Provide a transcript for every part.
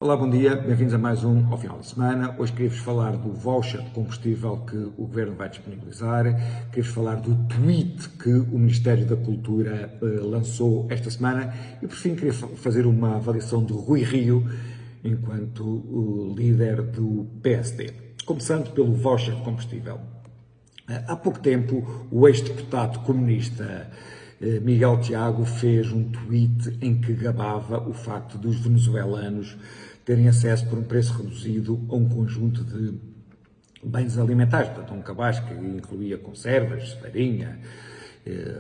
Olá, bom dia, bem-vindos a mais um ao final de semana. Hoje queria-vos falar do voucher de combustível que o Governo vai disponibilizar, queria-vos falar do tweet que o Ministério da Cultura lançou esta semana e, por fim, queria fazer uma avaliação de Rui Rio enquanto o líder do PSD. Começando pelo voucher de combustível. Há pouco tempo, o ex-deputado comunista Miguel Tiago fez um tweet em que gabava o facto dos venezuelanos terem acesso por um preço reduzido a um conjunto de bens alimentares, portanto, um cabaz que incluía conservas, farinha,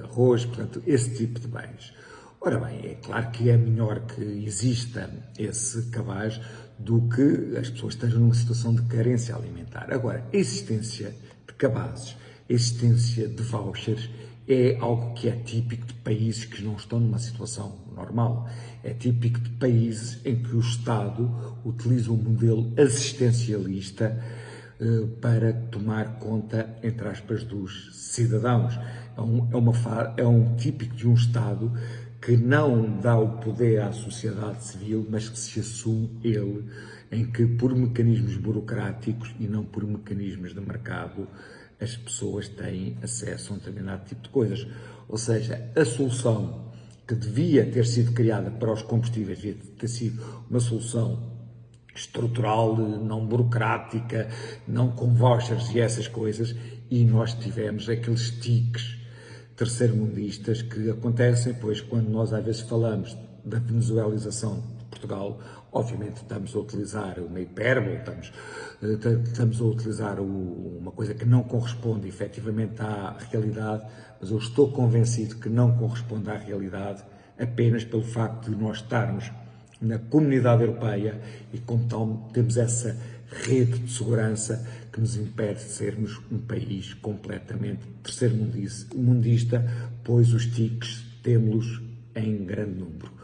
arroz, portanto, esse tipo de bens. Ora bem, é claro que é melhor que exista esse cabaz do que as pessoas estejam numa situação de carência alimentar. Agora, a existência de cabazes, a existência de vouchers, é algo que é típico de países que não estão numa situação normal. É típico de países em que o Estado utiliza um modelo assistencialista para tomar conta, entre aspas, dos cidadãos. É um típico de um Estado que não dá o poder à sociedade civil, mas que se assume ele, em que por mecanismos burocráticos e não por mecanismos de mercado, as pessoas têm acesso a um determinado tipo de coisas. Ou seja, a solução que devia ter sido criada para os combustíveis devia ter sido uma solução estrutural, não burocrática, não com vouchers e essas coisas, e nós tivemos aqueles tiques terceiro-mundistas que acontecem, pois quando nós às vezes falamos da venezuelização de Portugal, obviamente estamos a utilizar uma hipérbole, estamos a utilizar uma coisa que não corresponde efetivamente à realidade, mas eu estou convencido que não corresponde à realidade apenas pelo facto de nós estarmos na Comunidade Europeia e, como tal, temos essa rede de segurança que nos impede de sermos um país completamente terceiro-mundista, pois os tiques temos-los em grande número.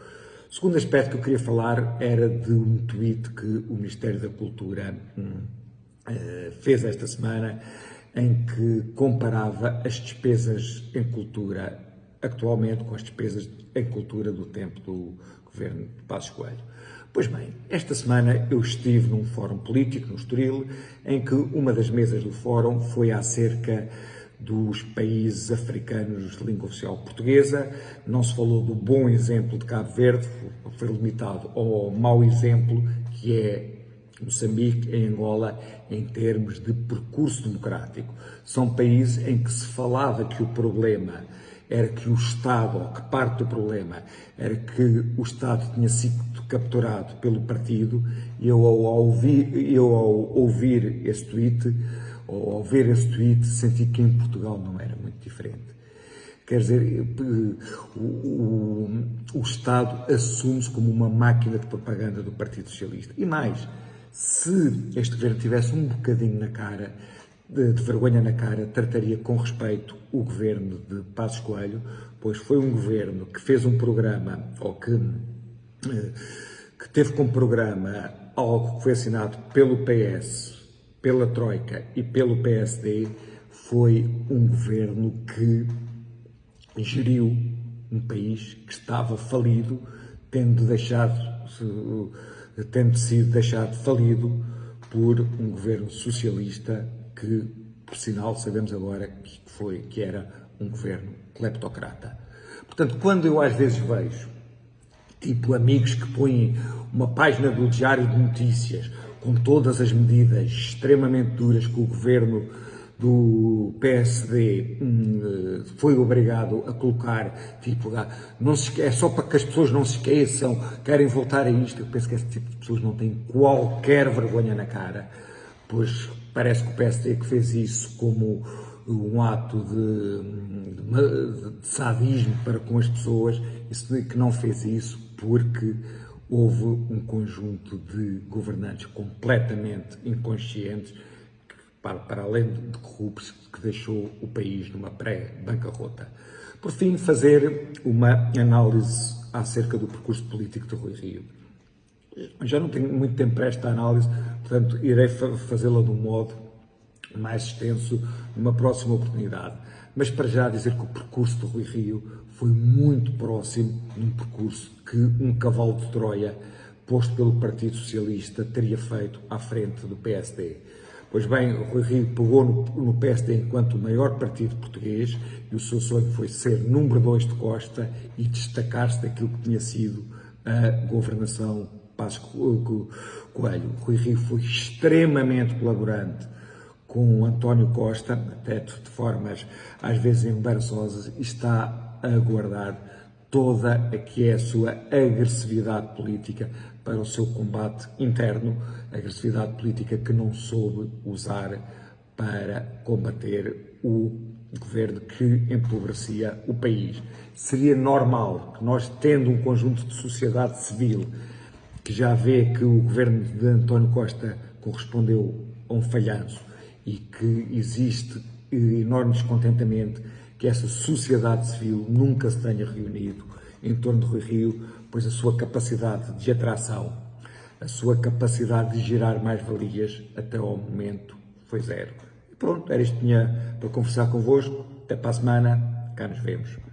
O segundo aspecto que eu queria falar era de um tweet que o Ministério da Cultura fez esta semana, em que comparava as despesas em cultura atualmente com as despesas em cultura do tempo do governo de Passos Coelho. Pois bem, esta semana eu estive num fórum político no Estoril, em que uma das mesas do fórum foi acerca dos países africanos de língua oficial portuguesa. Não se falou do bom exemplo de Cabo Verde, foi limitado ao mau exemplo que é Moçambique e Angola em termos de percurso democrático. São países em que se falava que o problema era que o Estado, ou que parte do problema, era que o Estado tinha sido capturado pelo partido, e eu ao ouvir esse tweet, ou ao ver esse tweet, senti que em Portugal não era muito diferente. Quer dizer, o Estado assume-se como uma máquina de propaganda do Partido Socialista. E mais, se este governo tivesse um bocadinho na cara, de vergonha na cara, trataria com respeito o governo de Passos Coelho, pois foi um governo que fez um programa, ou que teve como programa algo que foi assinado pelo PS, pela Troika e pelo PSD, foi um governo que geriu um país que estava falido, tendo sido deixado falido por um governo socialista que, por sinal, sabemos agora que era um governo cleptocrata. Portanto, quando eu às vezes vejo, tipo, amigos que põem uma página do Diário de Notícias com todas as medidas extremamente duras que o governo do PSD foi obrigado a colocar, tipo, é só para que as pessoas não se esqueçam, querem voltar a isto. Eu penso que esse tipo de pessoas não têm qualquer vergonha na cara, pois parece que o PSD que fez isso como um ato de sadismo para com as pessoas, isso que não fez isso porque houve um conjunto de governantes completamente inconscientes, para além de corruptos, que deixou o país numa pré-bancarrota. Por fim, fazer uma análise acerca do percurso político de Rui Rio. Já não tenho muito tempo para esta análise, portanto, irei fazê-la de um modo mais extenso numa próxima oportunidade. Mas para já dizer que o percurso de Rui Rio foi muito próximo de um percurso que um cavalo de Troia posto pelo Partido Socialista, teria feito à frente do PSD. Pois bem, Rui Rio pegou no PSD enquanto o maior partido português e o seu sonho foi ser número 2 de Costa e destacar-se daquilo que tinha sido a governação Passos Coelho. Rui Rio foi extremamente colaborante com António Costa, até de formas às vezes embaraçosas, e está a guardar toda a que é a sua agressividade política para o seu combate interno, agressividade política que não soube usar para combater o governo que empobrecia o país. Seria normal que nós, tendo um conjunto de sociedade civil que já vê que o governo de António Costa correspondeu a um falhanço e que existe enorme descontentamento, que essa sociedade civil nunca se tenha reunido em torno de Rui Rio, pois a sua capacidade de atração, a sua capacidade de gerar mais-valias até ao momento foi zero. E pronto, era isto que tinha para conversar convosco. Até para a semana, cá nos vemos.